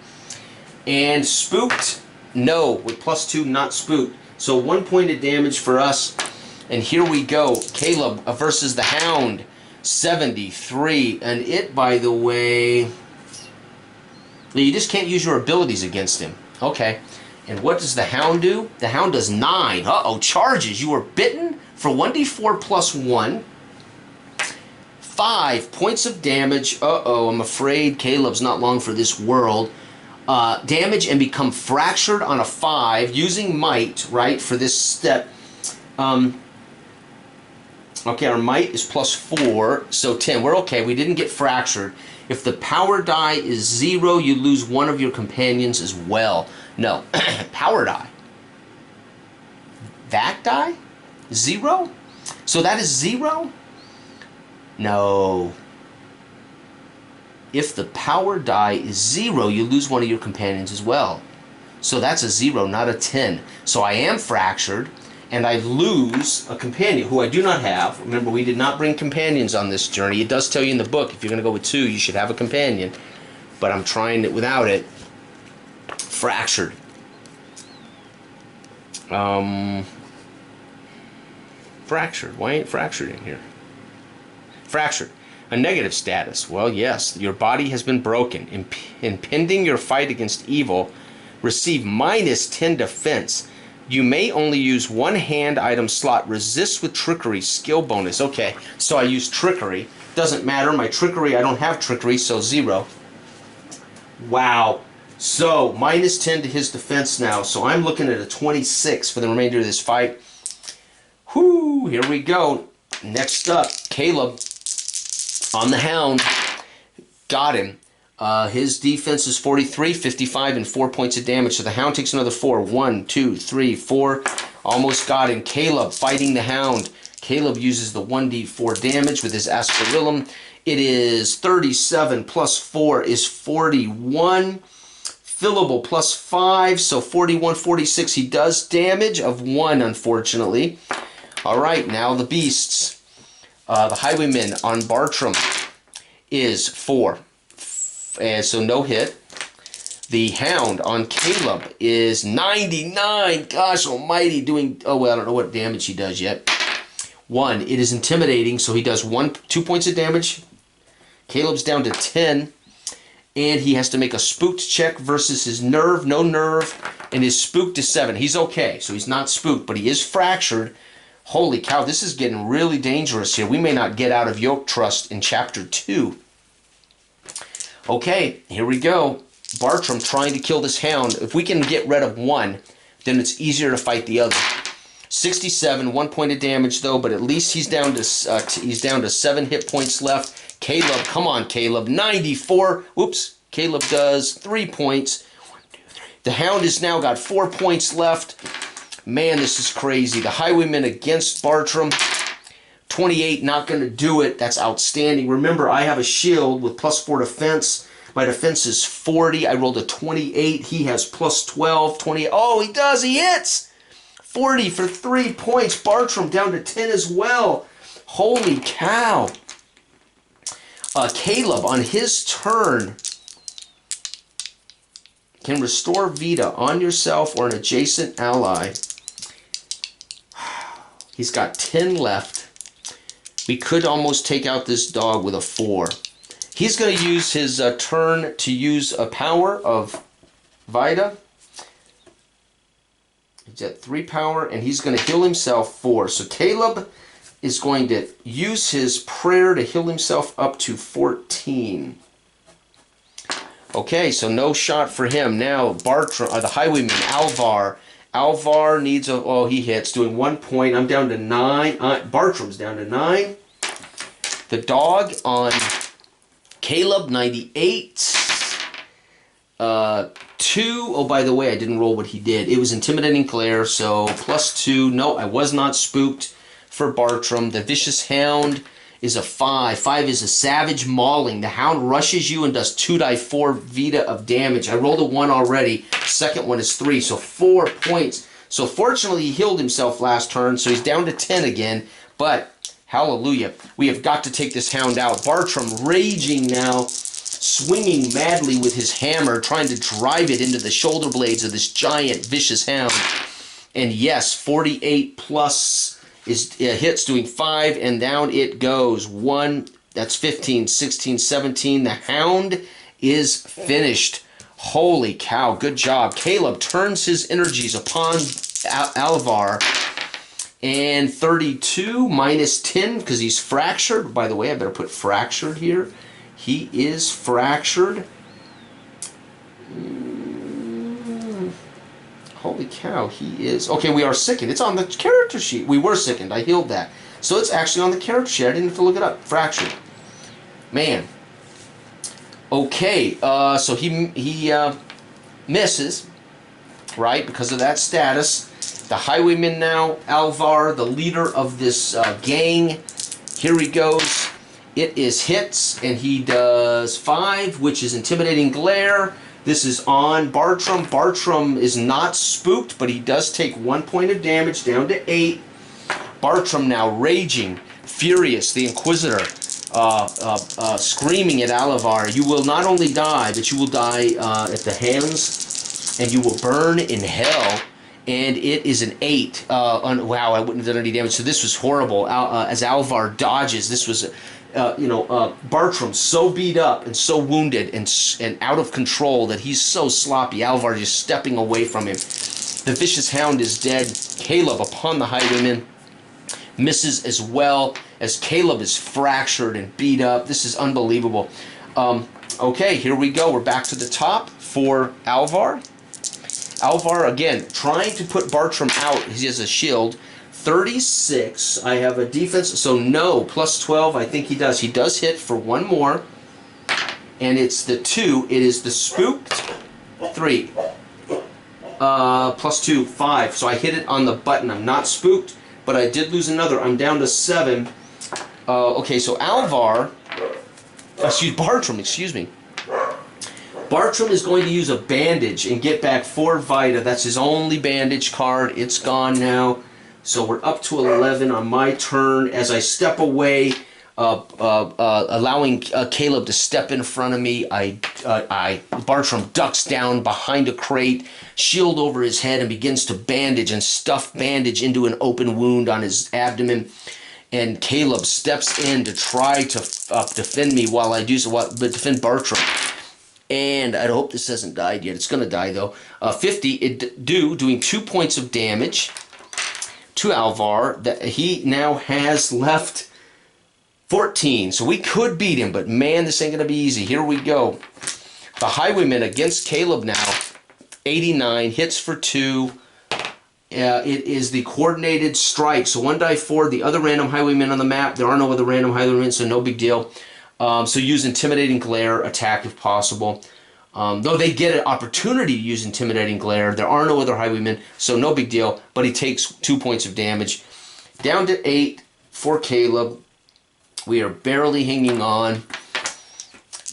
And spooked? No. With +2, not spooked. So 1 point of damage for us. And here we go. Caleb versus the Hound. 73. And it, by the way... You just can't use your abilities against him. Okay. And what does the Hound do? The Hound does 9. Uh-oh, charges. You are bitten for 1d4 +1. 5 points of damage. Uh-oh, I'm afraid Caleb's not long for this world. Damage and become fractured on a 5 using might, right, for this step. Okay, our might is +4, so 10. We're okay. We didn't get fractured. If the power die is 0, you lose 1 of your companions as well. No. Power die. That die? 0? So that is 0? No. If the power die is 0, you lose 1 of your companions as well. So that's a 0, not a 10. So I am fractured, and I lose a companion who I do not have. Remember, we did not bring companions on this journey. It does tell you in the book, if you're going to go with 2, you should have a companion. But I'm trying it without it. Fractured. Fractured. Why ain't fractured in here? Fractured. A negative status. Well, yes, your body has been broken. Impending your fight against evil, receive -10 defense. You may only use 1 hand item slot. Resist with trickery. Skill bonus. Okay, so I use trickery. Doesn't matter. My trickery, I don't have trickery, so 0. Wow. So, -10 to his defense now. So I'm looking at a 26 for the remainder of this fight. Whoo, here we go. Next up, Caleb on the Hound. Got him. His defense is 43, 55, and 4 points of damage. So the Hound takes another 4. 1, 2, 3, 4. Almost got him. Caleb fighting the Hound. Caleb uses the 1d4 damage with his Asperillum. It is 37 plus 4 is 41. Fillable plus 5, so 41, 46. He does damage of 1, unfortunately. All right, now the beasts. The Highwayman on Bartrum is 4. And so no hit. The Hound on Caleb is 99. Gosh almighty, doing, oh well, I don't know what damage he does yet. 1. It is intimidating, so he does 2 points of damage. Caleb's down to 10. And he has to make a spooked check versus his nerve. No nerve. And his spooked is 7. He's okay, so he's not spooked, but he is fractured. Holy cow, this is getting really dangerous here. We may not get out of Eurotrust in Chapter 2. Okay, here we go. Bartrum trying to kill this Hound. If we can get rid of 1, then it's easier to fight the other. 67, 1 point of damage though, but at least he's down to 7 hit points left. Caleb, come on, Caleb. 94. Whoops. Caleb does 3 points. 1, 2, 3. The Hound has now got 4 points left. Man, this is crazy. The Highwayman against Bartrum. 28, not going to do it. That's outstanding. Remember, I have a shield with plus 4 defense. My defense is 40. I rolled a 28. He has plus 12, 20. Oh, he does. He hits. 40 for 3 points. Bartrum down to 10 as well. Holy cow. Caleb, on his turn, can restore Vita on yourself or an adjacent ally. He's got 10 left. We could almost take out this dog with a 4. He's going to use his turn to use a power of Vita. He's at 3 power, and he's going to heal himself 4. So Caleb is going to use his prayer to heal himself up to 14. Okay, so no shot for him. Now, Bartrum, the Highwayman, Alvar. Alvar needs a, oh, he hits, doing 1 point. I'm down to 9. Bartrum's down to 9. The dog on Caleb, 98. 2. Oh, by the way, I didn't roll what he did. It was Intimidating Glare, so plus 2. No, I was not spooked for Bartrum. The Vicious Hound is a 5. 5 is a Savage Mauling. The Hound rushes you and does 2d4 Vita of damage. I rolled a 1 already. Second one is 3, so 4 points. So fortunately, he healed himself last turn, so he's down to 10 again. But, hallelujah, we have got to take this Hound out. Bartrum raging now, swinging madly with his hammer, trying to drive it into the shoulder blades of this giant Vicious Hound. And yes, 48 plus is hits, doing 5, and down it goes. 1, that's 15, 16, 17. The Hound is finished. Holy cow, good job. Caleb turns his energies upon Alvar. And 32 minus 10, because he's fractured. By the way, I better put fractured here. He is fractured. Holy cow, he is... Okay, we are sickened. It's on the character sheet. We were sickened. I healed that. So it's actually on the character sheet. I didn't have to look it up. Fractured. Man. Okay, so he misses, right, because of that status. The Highwayman now, Alvar, the leader of this gang. Here he goes. It is hits, and he does 5, which is Intimidating Glare. This is on Bartrum. Bartrum is not spooked, but he does take 1 point of damage, down to 8. Bartrum now raging, furious, the Inquisitor, screaming at Alavar, you will not only die, but you will die at the hands, and you will burn in hell. And it is an 8. Wow, I wouldn't have done any damage. So this was horrible. As Alvar dodges, this was, Bartrum so beat up and so wounded and out of control that he's so sloppy. Alvar just stepping away from him. The Vicious Hound is dead. Caleb upon the Highwayman misses as well as Caleb is fractured and beat up. This is unbelievable. Okay, here we go. We're back to the top for Alvar. Alvar, again, trying to put Bartrum out. He has a shield. 36. I have a defense. So no, plus 12. I think he does. He does hit for 1 more. And it's the 2. It is the spooked 3. Plus 2, 5. So I hit it on the button. I'm not spooked, but I did lose another. I'm down to 7. Okay, so Bartrum, excuse me. Bartrum is going to use a bandage and get back 4 Vita. That's his only bandage card. It's gone now. So we're up to 11 on my turn. As I step away, allowing Caleb to step in front of me, Bartrum ducks down behind a crate, shield over his head, and begins to bandage and stuff bandage into an open wound on his abdomen. And Caleb steps in to try to defend me while I do so, but defend Bartrum. And I hope this hasn't died yet. It's going to die, though. 50, doing 2 points of damage to Alvar. That he now has left 14. So we could beat him, but man, this ain't going to be easy. Here we go. The Highwayman against Caleb now. 89, hits for 2. It is the coordinated strike. So 1 die 4, the other random Highwaymen on the map. There are no other random Highwaymen, so no big deal. So use Intimidating Glare, attack if possible. Though they get an opportunity to use Intimidating Glare, there are no other Highwaymen, so no big deal. But he takes 2 points of damage. Down to 8 for Caleb. We are barely hanging on.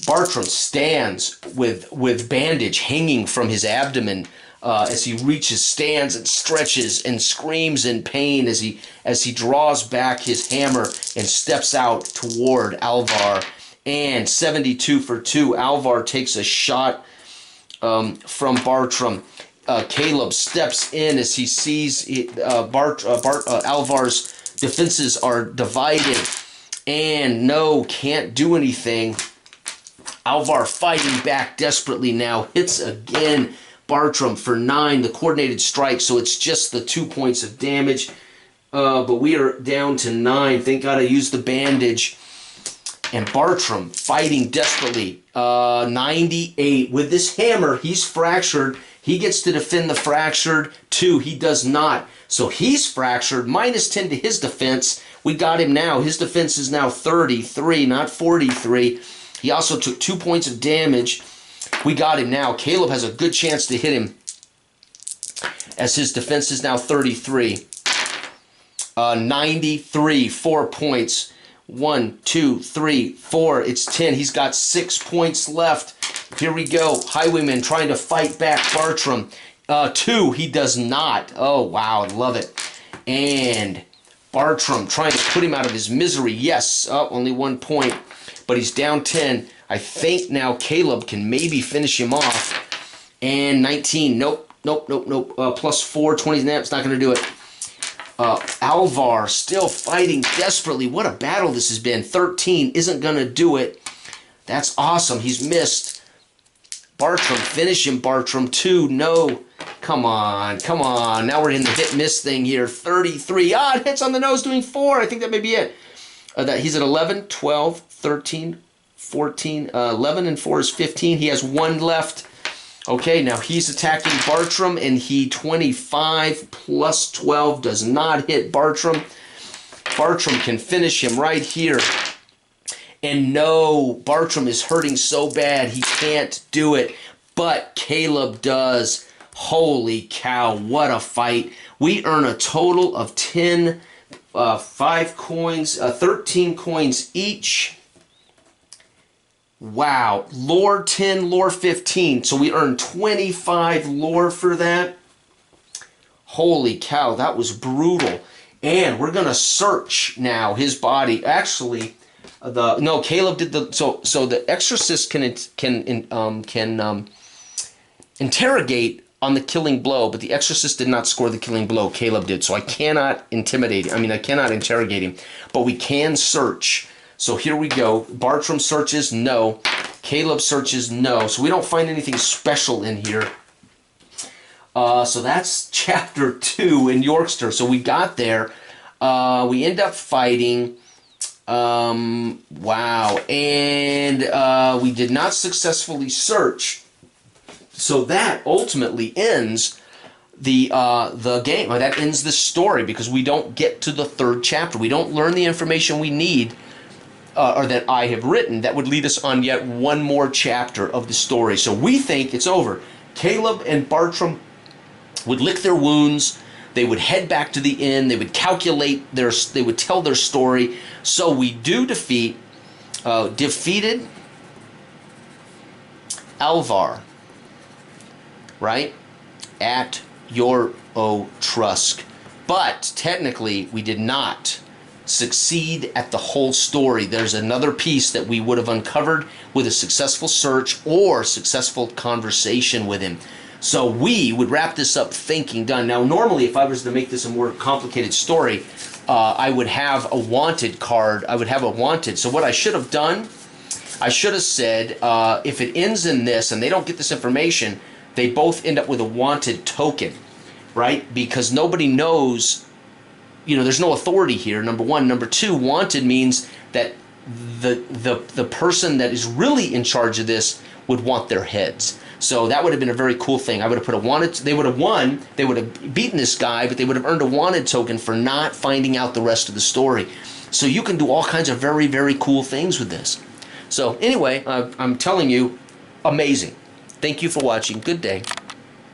Bartrum stands with bandage hanging from his abdomen as he stands and stretches and screams in pain as he draws back his hammer and steps out toward Alvar. And 72 for 2. Alvar takes a shot from Bartrum. Caleb steps in as he sees Alvar's defenses are divided. And no, can't do anything. Alvar fighting back desperately now. Hits again Bartrum for 9, the coordinated strike. So it's just the 2 points of damage. But we are down to 9. Thank God I used the bandage. And Bartrum fighting desperately. 98. With this hammer, he's fractured. He gets to defend the fractured. 2, he does not. So he's fractured. Minus 10 to his defense. We got him now. His defense is now 33, not 43. He also took 2 points of damage. We got him now. Caleb has a good chance to hit him, as his defense is now 33. 93, 4 points. 1, 2, 3, 4. It's 10. He's got 6 points left. Here we go. Highwayman trying to fight back Bartrum. 2, he does not. Oh, wow. I love it. And Bartrum trying to put him out of his misery. Yes. Oh, only 1 point. But he's down 10. I think now Caleb can maybe finish him off. And 19. Nope. Plus 4, 20. That's not going to do it. Alvar still fighting desperately. What a battle this has been. 13 isn't going to do it. That's awesome. He's missed. Bartrum, finish him, Bartrum. 2, no. Come on. Now we're in the hit-miss thing here. 33. It hits on the nose doing 4. I think that may be it. He's at 11, 12, 13, 14. 11 and 4 is 15. He has 1 left. Okay, now he's attacking Bartrum, and he 25 plus 12 does not hit Bartrum. Bartrum can finish him right here. And no, Bartrum is hurting so bad he can't do it. But Caleb does. Holy cow, what a fight. We earn a total of 10, 5 coins, 13 coins each. Wow. Lore 10, lore 15. So we earned 25 lore for that. Holy cow, that was brutal. And we're going to search now his body. Actually, Caleb did the so the exorcist can interrogate on the killing blow, but the exorcist did not score the killing blow. Caleb did. So I cannot intimidate him. I mean, I cannot interrogate him, but we can search. So here we go. Bartrum searches, no. Caleb searches, no. So we don't find anything special in here. So that's chapter 2 in Yorkster. So we got there. We end up fighting. Wow. And we did not successfully search. So that ultimately ends the game. That ends the story because we don't get to the 3rd chapter. We don't learn the information we need, or that I have written, that would lead us on yet one more chapter of the story. So we think it's over. Caleb and Bartrum would lick their wounds. They would head back to the inn. They would calculate they would tell their story. So we do defeated Alvar, right, at Eurotrust. But technically, we did not succeed at the whole story. There's another piece that we would have uncovered with a successful search or successful conversation with him. So we would wrap this up thinking done. Now, normally, if I was to make this a more complicated story, I would have a wanted card. I would have a wanted. So what I should have done, I should have said, if it ends in this and they don't get this information, they both end up with a wanted token, right? Because nobody knows, there's no authority here, number one. Number two, wanted means that the person that is really in charge of this would want their heads. So that would have been a very cool thing. I would have put a wanted, they would have won, they would have beaten this guy, but they would have earned a wanted token for not finding out the rest of the story. So you can do all kinds of very, very cool things with this. So anyway, I'm telling you, amazing. Thank you for watching. Good day.